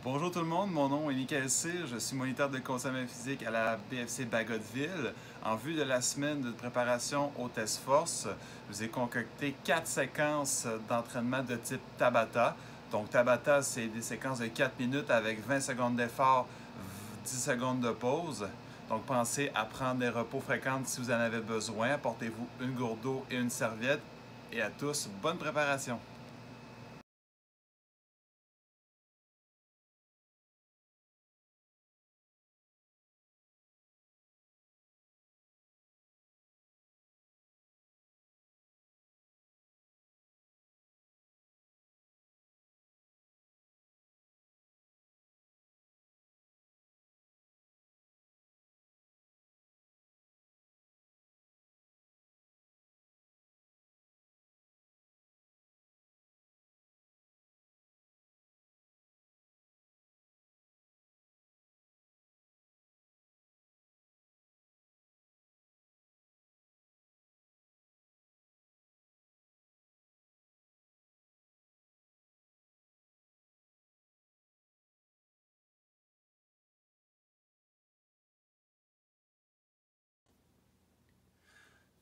Bonjour tout le monde, mon nom est Michael Cyr, je suis moniteur de conditionnement physique à la BFC Bagotville. En vue de la semaine de préparation au test force, je vous ai concocté 4 séquences d'entraînement de type Tabata. Donc Tabata, c'est des séquences de 4 minutes avec 20 secondes d'effort, 10 secondes de pause. Donc pensez à prendre des repos fréquents si vous en avez besoin. Apportez-vous une gourde d'eau et une serviette. Et à tous, bonne préparation!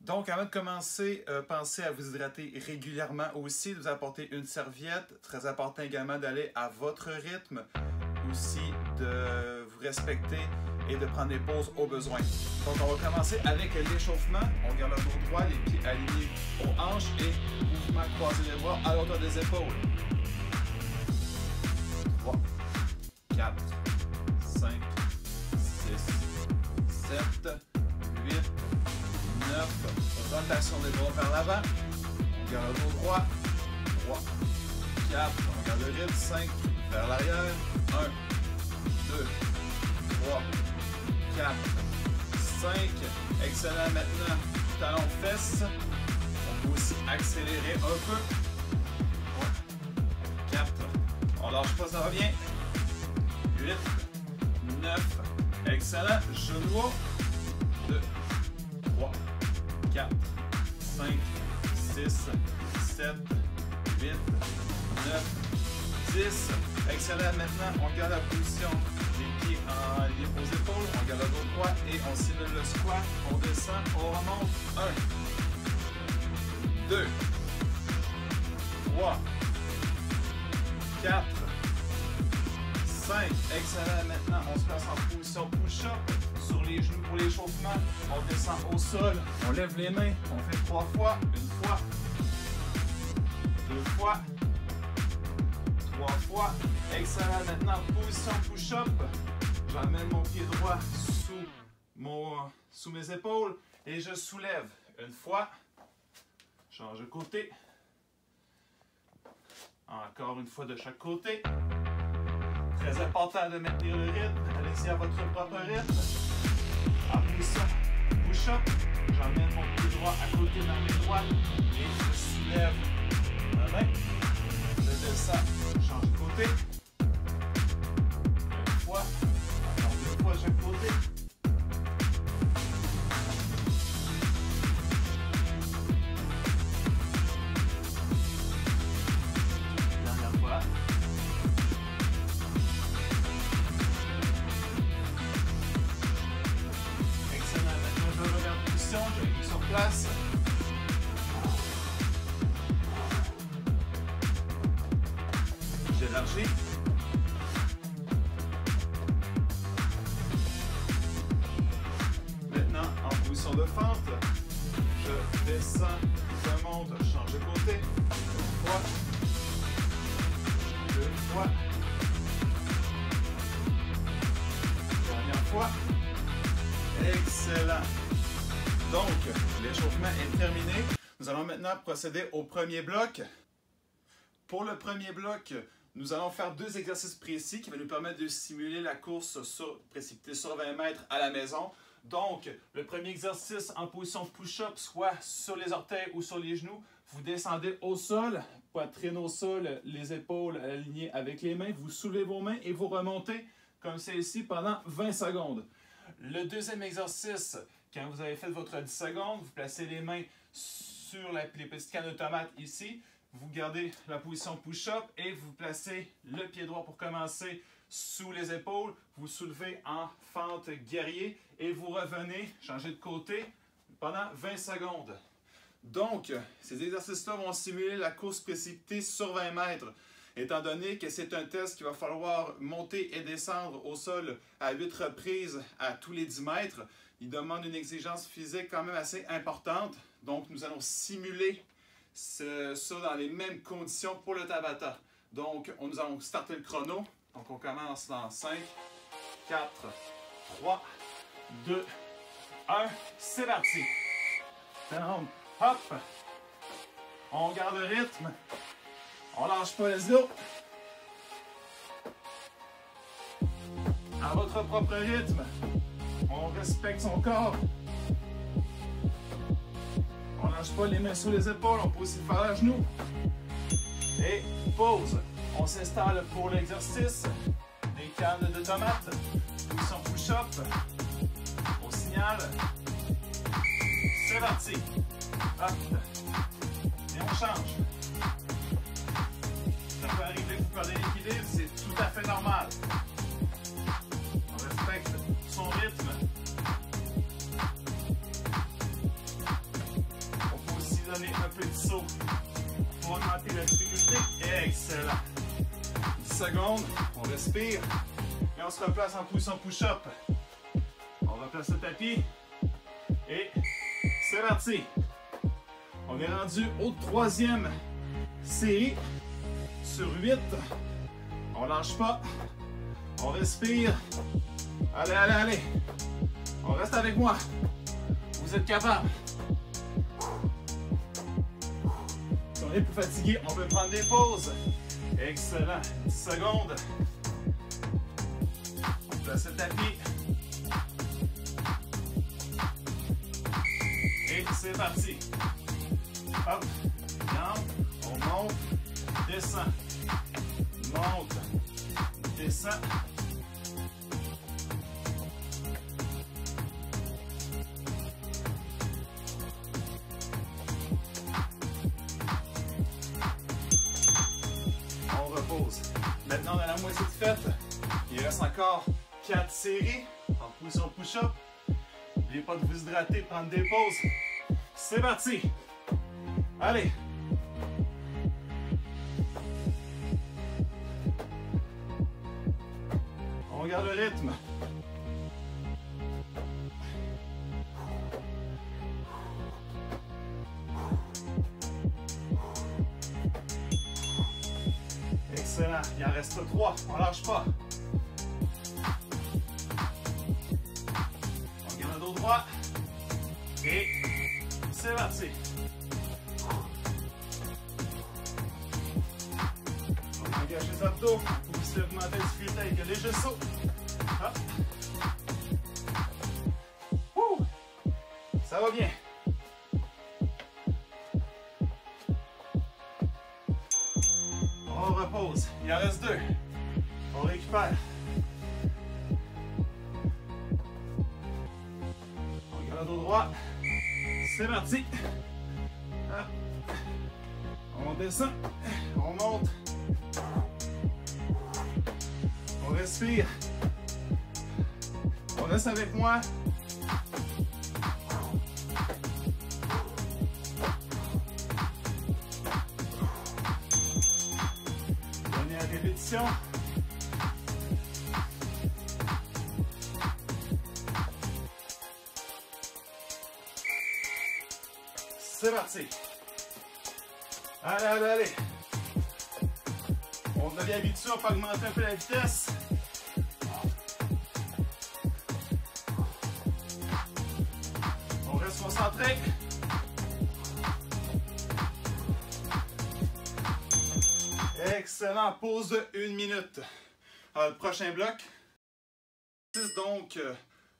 Donc, avant de commencer, pensez à vous hydrater régulièrement aussi, de vous apporter une serviette. Très important également d'aller à votre rythme, aussi de vous respecter et de prendre des pauses au besoin. Donc, on va commencer avec l'échauffement. On garde le dos droit, les pieds alignés aux hanches et mouvement croiser les bras à l'auteur des épaules. 3, 4, 5, 6, 7, 8, 9, rotation des bras vers l'avant, on garde le dos droit, 3, 4, on garde le rythme, 5, vers l'arrière, 1, 2, 3, 4, 5, excellent maintenant, talon fesses, on peut aussi accélérer un peu, 3, 4, on lâche pas, ça va bien, 8, 9, excellent, genou haut, 2, 3, 4, 5, 6, 7, 8, 9, 10. Excellent. Maintenant, on garde la position des pieds en ligne aux épaules. On garde le dos droit et on simule le squat. On descend, on remonte. 1, 2, 3, 4, 5. Excellent. Maintenant, on se place en position push-up. Sur les genoux pour l'échauffement, on descend au sol, on lève les mains, on fait 3 fois, 1 fois, 2 fois, 3 fois. Excellent. Maintenant, position push-up. J'amène mon pied droit sous mes épaules et je soulève 1 fois. Change de côté. Encore 1 fois de chaque côté. Très important de maintenir le rythme. Allez-y à votre propre rythme. En position push-up, j'emmène mon pied droit à côté de ma main droite et je soulève ma main. Je descends, je change de côté. 1 fois, encore 2 fois de chaque côté. Dernière fois. J'ai sur place. J'élargis. Maintenant, en position de fente, je descends, je monte, je change de côté. 1 fois, 2 fois. Dernière fois. Excellent. Donc, l'échauffement est terminé. Nous allons maintenant procéder au premier bloc. Pour le premier bloc, nous allons faire 2 exercices précis qui vont nous permettre de simuler la course précipitée sur 20 mètres à la maison. Donc, le premier exercice en position push-up, soit sur les orteils ou sur les genoux. Vous descendez au sol, poitrine au sol, les épaules alignées avec les mains. Vous soulevez vos mains et vous remontez comme celle-ci pendant 20 secondes. Le deuxième exercice, quand vous avez fait votre 10 secondes, vous placez les mains sur les petites cannes de tomates ici. Vous gardez la position push-up et vous placez le pied droit pour commencer sous les épaules, vous soulevez en fente guerrier et vous revenez, changez de côté pendant 20 secondes. Donc, ces exercices-là vont simuler la course précipitée sur 20 mètres. Étant donné que c'est un test qu'il va falloir monter et descendre au sol à 8 reprises à tous les 10 mètres, il demande une exigence physique quand même assez importante. Donc, nous allons simuler ça dans les mêmes conditions pour le Tabata. Donc, nous allons starter le chrono. Donc, on commence dans 5, 4, 3, 2, 1. C'est parti. Down, hop. On garde le rythme. On lâche pas les os. À votre propre rythme. On respecte son corps. On lâche pas les mains sous les épaules. On peut aussi le faire à genoux. Et pause. On s'installe pour l'exercice. Des cannes de tomates. Position push-up. Au signal. C'est parti. Hop. Et on change. Ça peut arriver que vous perdez l'équilibre, c'est tout à fait normal. On respecte son rythme. On peut aussi donner un petit saut pour augmenter la difficulté. Excellent. 10 secondes, on respire et on se replace en position push-up. On replace le tapis et c'est parti. On est rendu au 3e série sur 8. On lâche pas. On respire. Allez, allez, allez. On reste avec moi. Vous êtes capable. Si on est plus fatigué, on peut prendre des pauses. Excellent. 10 secondes. On place le tapis. Et c'est parti. Hop. Jambe. On monte. Descend. Monte. Descend. On repose. Maintenant, on a la moitié de faite. Il reste encore 4 séries en position push-up. N'oubliez pas de vous hydrater, prendre des pauses. C'est parti. Allez. On garde le rythme. Excellent. Il en reste 3. On lâche pas. On garde le dos droit. Et c'est parti. On engage les abdos. Pour aussi augmenter la difficulté avec le léger saut. Hop. Ça va bien. On repose. Il en reste 2. On récupère. On garde le dos droit. C'est parti. Hop. On descend. On monte. On respire. On reste avec moi. Dernière répétition. C'est parti. Allez, allez, allez. On devient habitué, on peut augmenter un peu la vitesse. On reste concentré. Excellent. Pause de 1 minute. Alors, le prochain bloc. Donc,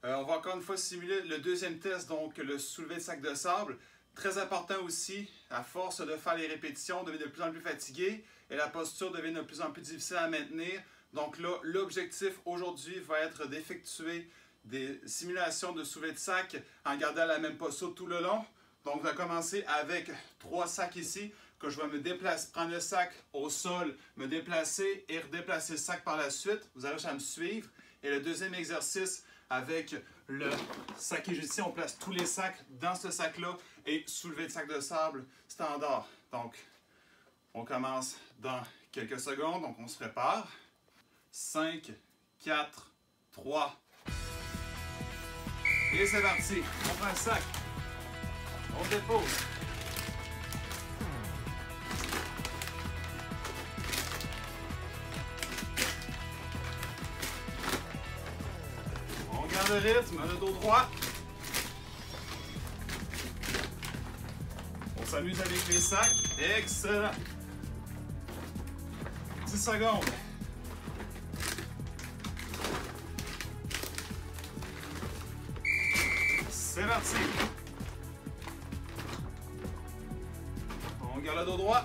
on va encore une fois simuler le deuxième test, donc le soulevé de sac de sable. Très important aussi, à force de faire les répétitions, on devient de plus en plus fatigué et la posture devient de plus en plus difficile à maintenir. Donc là, l'objectif aujourd'hui va être d'effectuer des simulations de soulevé de sac en gardant la même posture tout le long. Donc, on va commencer avec 3 sacs ici. que je vais me déplacer, prendre le sac au sol, me déplacer et redéplacer le sac par la suite. Vous avez juste à me suivre. Et le deuxième exercice, avec le sac égyptien, on place tous les sacs dans ce sac-là et soulever le sac de sable standard. Donc, on commence dans quelques secondes. Donc, on se prépare. 5, 4, 3. Et c'est parti. On prend le sac. On dépose. On garde le rythme, on a le dos droit. On s'amuse avec les sacs. Excellent. 10 secondes. C'est parti. On garde le dos droit.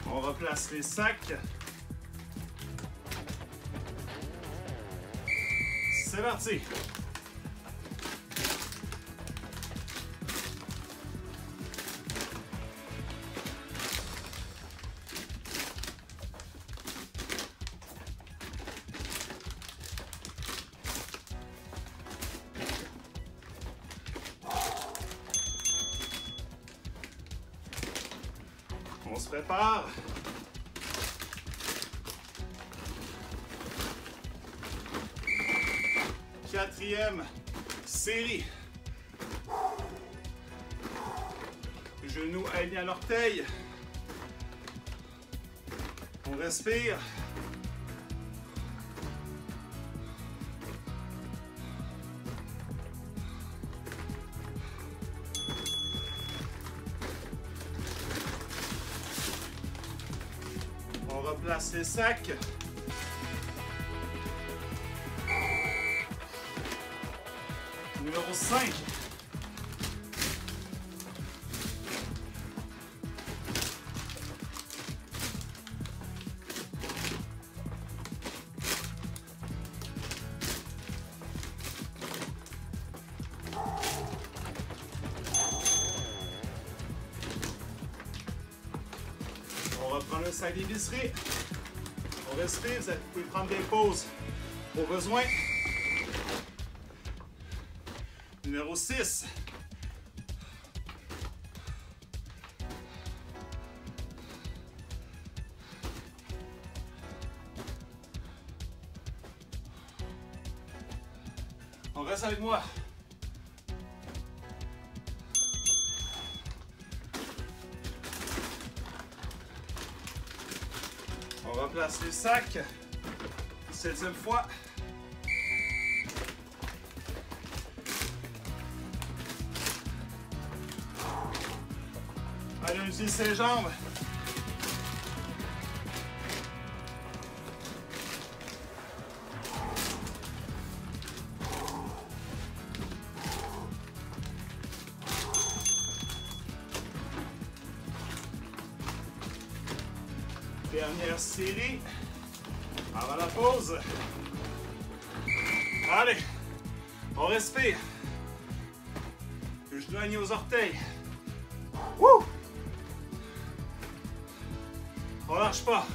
On replace les sacs. C'est parti. On se prépare. Quatrième série. Genoux alignés à l'orteil. On respire. On replace les sacs. Numéro 5. On reprend le sac d'épicerie. On respire, vous pouvez prendre des pauses au besoin. Numéro 6. On reste avec moi. On replace les sacs. 7e fois. Allez, on utilise ses jambes. Dernière série. Avant la pause. Allez, on respire. Le genou aligné aux orteils. Wouh! On lâche pas.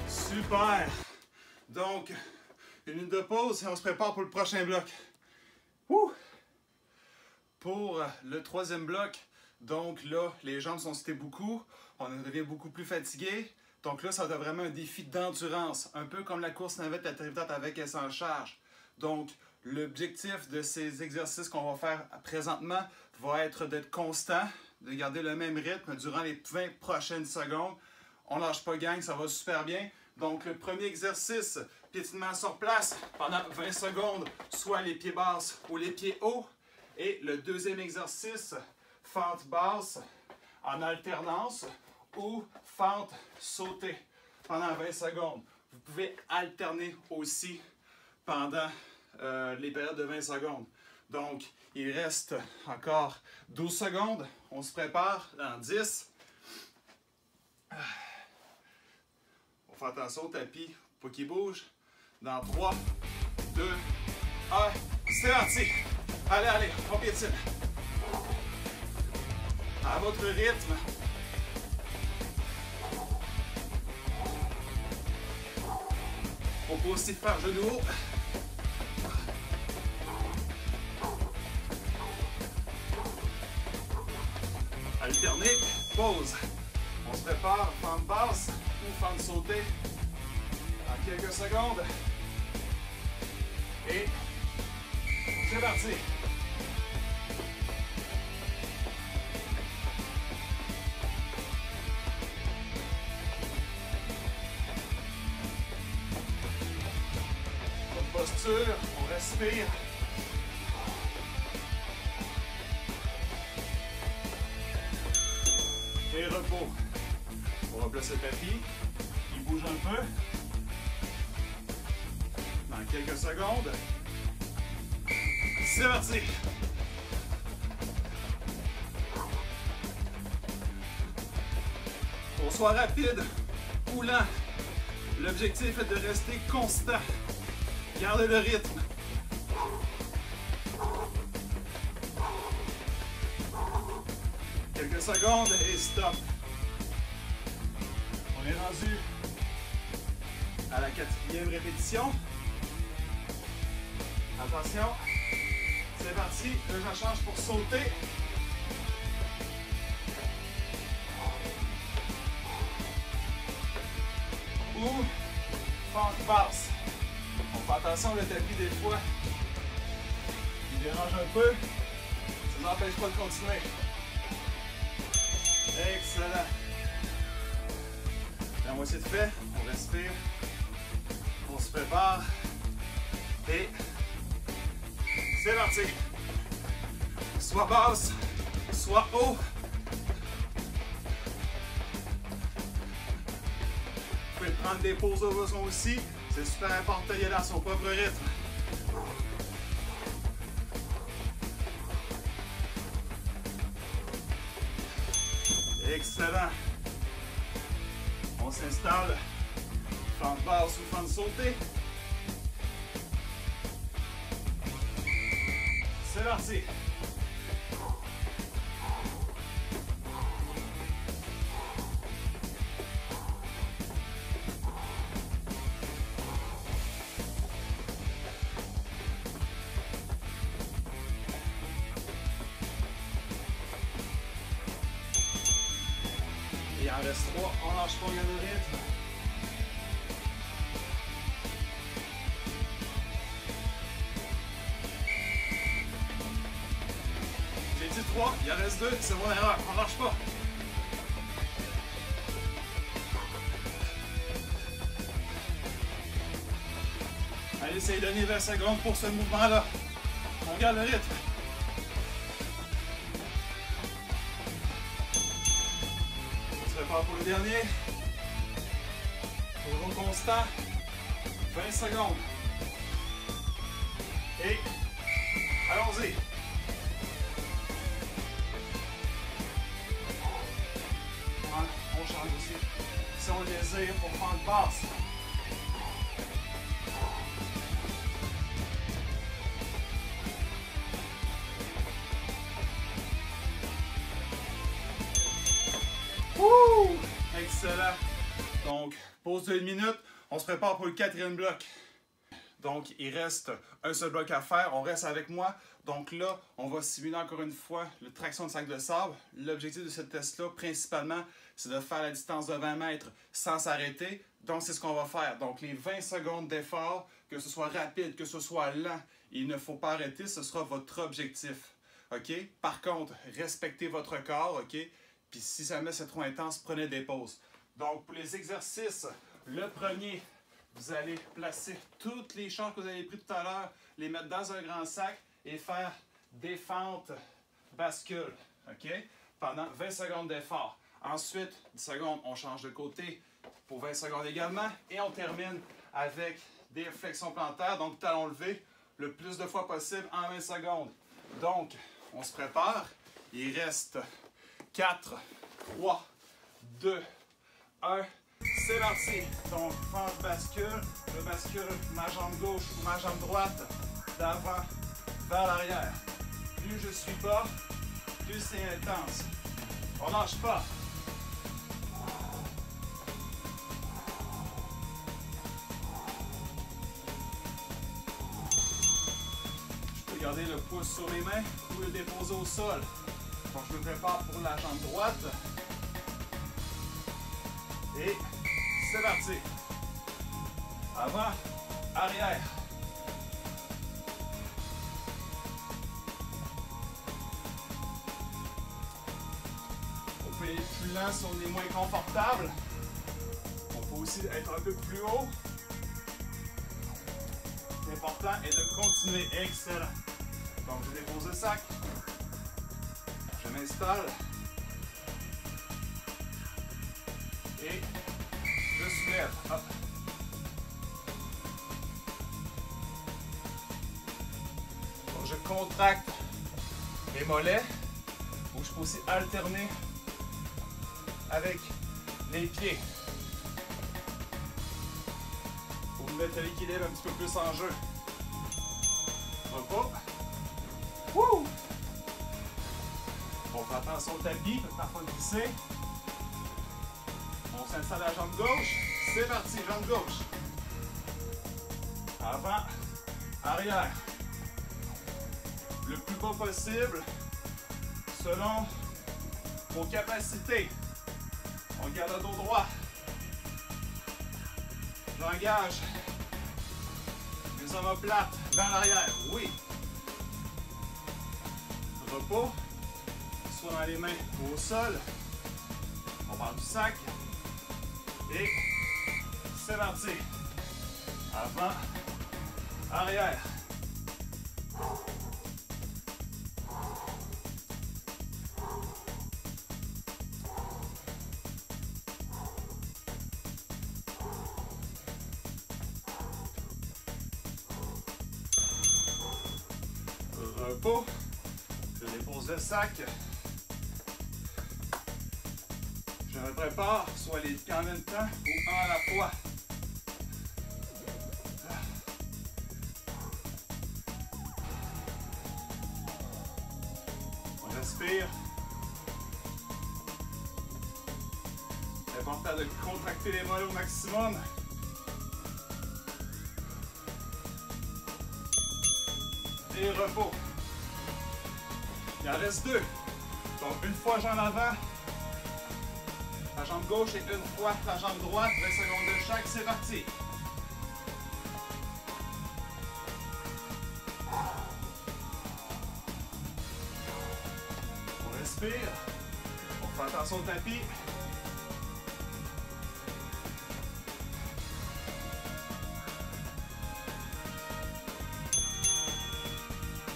Super. Donc, une minute de pause et on se prépare pour le prochain bloc. Wouh! Pour le 3e bloc, donc là, les jambes sont citées beaucoup. On devient beaucoup plus fatigué. Donc là, ça va être vraiment un défi d'endurance, un peu comme la course navette à triptate avec et sans charge. Donc, l'objectif de ces exercices qu'on va faire présentement va être d'être constant, de garder le même rythme durant les 20 prochaines secondes. On lâche pas, gang, ça va super bien. Donc, le premier exercice, piétinement sur place pendant 20 secondes, soit les pieds basses ou les pieds hauts. Et le deuxième exercice, fente basse en alternance ou fente sautée. pendant 20 secondes. Vous pouvez alterner aussi pendant les périodes de 20 secondes. Donc, il reste encore 12 secondes. On se prépare dans 10. On fait attention au tapis, pas qu'il bouge. Dans 3, 2, 1, c'est parti! Allez, allez, on piétine. À votre rythme. On peut aussi faire genou. Alterner, pause. On se prépare, fente basse ou fente sautée en quelques secondes. Et c'est parti. Bonne posture, on respire. Et repos. On replace le tapis. Il bouge un peu. Dans quelques secondes. C'est parti! Qu'on soit rapide ou lent, l'objectif est de rester constant. Gardez le rythme. Quelques secondes et stop. On est rendu à la 4e répétition. Attention. C'est parti, là je change pour sauter. Ou fente basse. On fait attention, le tapis des fois, il dérange un peu. Ça n'empêche pas de continuer. Excellent. La moitié de fait, on respire. On se prépare. Et c'est parti! Soit basse, soit haut. Vous pouvez prendre des pauses au besoin aussi. C'est super important d'y aller à son propre rythme. Excellent. On s'installe. Fente basse ou fente sautée. C'est parti! Il en reste 3, on lâche pas, on garde le rythme. J'ai dit 3, il en reste 2, c'est mon erreur, on lâche pas. Allez, essayez de donner 20 secondes pour ce mouvement-là. On garde le rythme. On se prépare pour le dernier. Toujours constant. 20 secondes. Et allons-y. On change aussi. Si on désire pour fente basse. Wouh! Excellent. Donc, pause de 1 minute. On se prépare pour le 4e bloc. Donc, il reste un seul bloc à faire. On reste avec moi. Donc là, on va simuler encore une fois le traction de sac de sable. L'objectif de ce test-là, principalement, c'est de faire la distance de 20 mètres sans s'arrêter. Donc, c'est ce qu'on va faire. Donc, les 20 secondes d'effort, que ce soit rapide, que ce soit lent, il ne faut pas arrêter. Ce sera votre objectif. OK? Par contre, respectez votre corps. OK? Puis si jamais c'est trop intense, prenez des pauses. Donc, pour les exercices, le premier, vous allez placer toutes les charges que vous avez prises tout à l'heure, les mettre dans un grand sac et faire des fentes bascules, OK? Pendant 20 secondes d'effort. Ensuite, 10 secondes, on change de côté, pour 20 secondes également. Et on termine avec des flexions plantaires, donc talons levés, le plus de fois possible en 20 secondes. Donc, on se prépare. Il reste 4, 3, 2, 1. C'est parti. Donc, fente bascule. Je bascule ma jambe gauche ou ma jambe droite d'avant vers l'arrière. Plus je suis bas, plus c'est intense. On lâche pas. Je peux garder le pouce sur les mains ou le déposer au sol. Donc, je me prépare pour la jambe droite. Et c'est parti. Avant, arrière. On peut aller plus lent si on est moins confortable. On peut aussi être un peu plus haut. L'important est de continuer. Excellent. Donc, je dépose le sac. Je m'installe. Et je soulève. Hop. Donc, je contracte mes mollets. Donc, je peux aussi alterner avec les pieds. Pour mettre l'équilibre un petit peu plus en jeu. Repos. Wouh! On fait attention au tapis, peut parfois glisser. On s'installe à la jambe gauche. C'est parti, jambe gauche. Avant, arrière. Le plus bas possible, selon vos capacités. On garde le dos droit. J'engage les omoplates vers l'arrière. Oui. Repos. Soit dans les mains ou au sol. On part du sac. Et c'est parti. Avant, arrière. Repos. Je dépose le sac. Je me prépare, soit les pieds en même temps ou un à la fois. On respire. C'est important de contracter les mollets au maximum. Et repos. Il en reste 2. Donc une fois jambe avant. La jambe gauche et une fois la jambe droite, 20 secondes de chaque, c'est parti. On respire, on fait attention au tapis.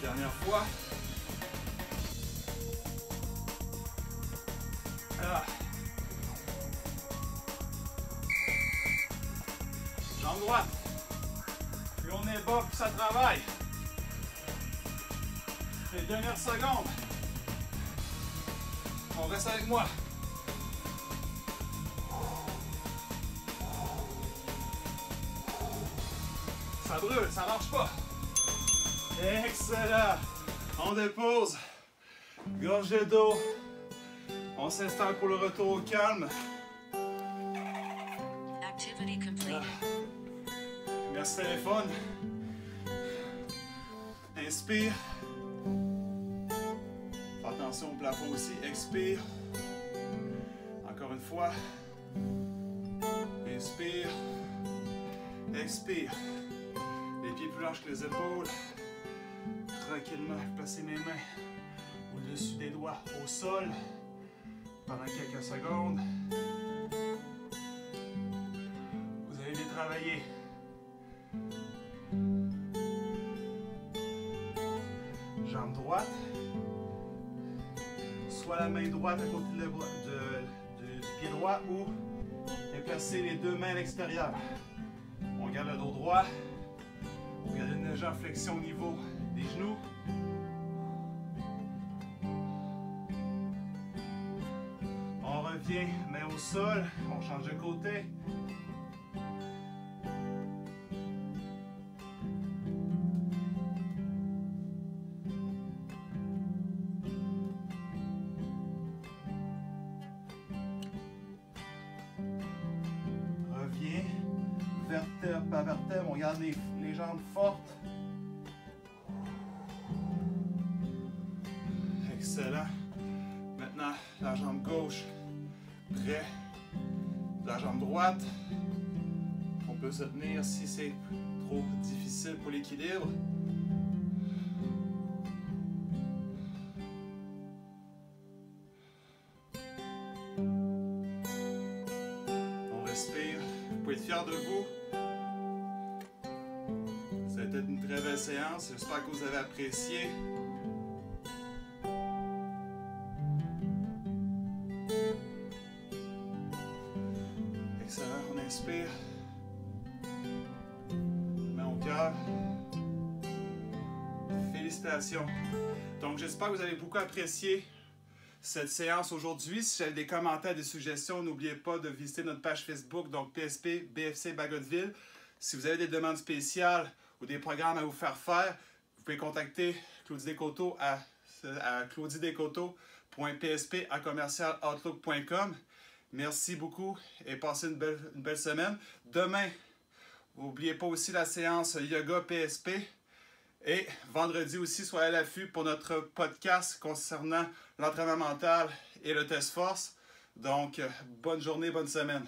Dernière fois. Ah. Jambe droite. Plus on est bas, plus ça travaille. Les dernières secondes. On reste avec moi. Ça brûle, ça marche pas. Excellent. On dépose. Gorgée d'eau. On s'installe pour le retour au calme. Activity completed. Merci téléphone. Inspire. Fais attention au plafond aussi. Expire. Encore une fois. Inspire. Expire. Les pieds plus larges que les épaules. Tranquillement, placez mes mains au-dessus des doigts au sol pendant quelques secondes. Vous allez les travailler. Jambe droite. Soit la main droite à côté du pied droit ou placer les deux mains à l'extérieur. On garde le dos droit. On garde une légère flexion au niveau des genoux. On revient, main au sol. On change de côté. Vertèbre par vertèbre, on garde les jambes fortes. Excellent. Maintenant, la jambe gauche, près de la jambe droite. On peut se tenir si c'est trop difficile pour l'équilibre. On respire. Vous pouvez être fiers de vous. C'était une très belle séance. J'espère que vous avez apprécié. Excellent. On inspire. Main au cœur. Félicitations. Donc, j'espère que vous avez beaucoup apprécié cette séance aujourd'hui. Si vous avez des commentaires, des suggestions, n'oubliez pas de visiter notre page Facebook, donc PSP BFC Bagotville. Si vous avez des demandes spéciales ou des programmes à vous faire faire, vous pouvez contacter Claudie Descoteaux à claudiedescoteaux.psp@outlook.com. Merci beaucoup et passez une belle semaine. Demain, n'oubliez pas aussi la séance Yoga PSP. Et vendredi aussi, soyez à l'affût pour notre podcast concernant l'entraînement mental et le test force. Donc, bonne journée, bonne semaine.